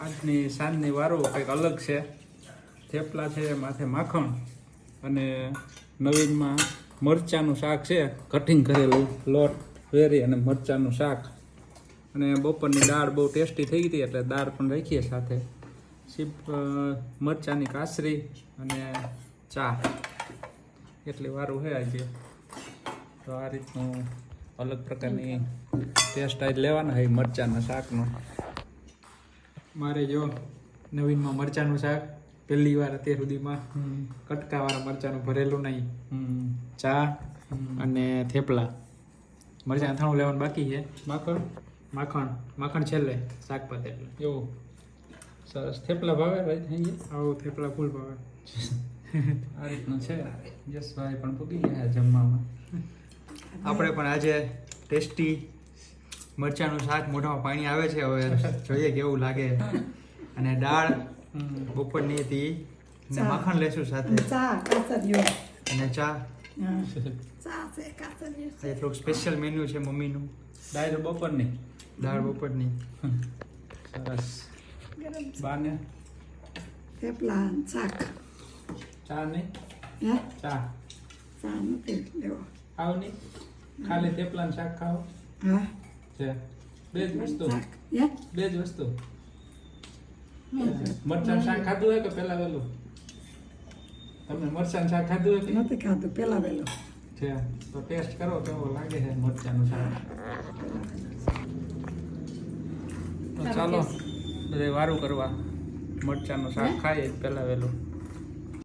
આજની સાંજની વારો કંઈક અલગ છે. થેપલા છે, માથે માખણ અને નવીનમાં મરચાંનું શાક છે, કટિંગ કરેલું લોટ વેરી અને મરચાંનું શાક. અને બપોરની દાળ બહુ ટેસ્ટી થઈ ગઈ એટલે દાળ પણ રાખીએ સાથે. મરચાંની કાસરી અને ચા. એટલી વારું છે આજે. તો આ રીતનું અલગ પ્રકારની ટેસ્ટ આજ લેવાના હોય મરચાંના શાકનો. મારે જો નવીનમાં મરચાંનું શાક પહેલી વાર અત્યાર સુધીમાં કટકાવાળા મરચાંનું ભરેલું નહીં. ચા અને થેપલા. મરચાં અથાણું લેવાનું બાકી છે. માખણ છેલ્લે શાક પતે એટલે એવું સરસ. થેપલા ભાવે ભાઈ? આવો થેપલા ફૂલ ભાવે. આ રીતનું છે. યશભાઈ પણ પૂગી ગયા જમવામાં. આપણે પણ આજે ટેસ્ટી મરચાંનું શાક, મોઢામાં પાણી આવે છે. હવે જોઈએ કેવું લાગે. અને દાળ બપોરની હતી અને માખણ લેશું સાથે અને ચા. થોડુંક સ્પેશિયલ મેન્યુ છે મમ્મીનું. દાળ બપોરની. સરસ. બાને થેપલા શાક. ચા નહીં? ચા નથી લેવો. ખાવ નહીં? ખાલી થેપલા શાક ખાવ? હા છે. બે જ વસ્તુ. મરચાં શાક ખાધું હોય કે પેલા વેલું? તમે મરચાં શાક ખાધું હોય કે નથી ખાધું? પેલા વેલો છે. તો ટેસ્ટ કરો કેવો લાગે છે મરચાંનું શાક. તો ચાલો બધે વારું કરવા મરચાંનું શાક ખાઈએ પેલા વેલું.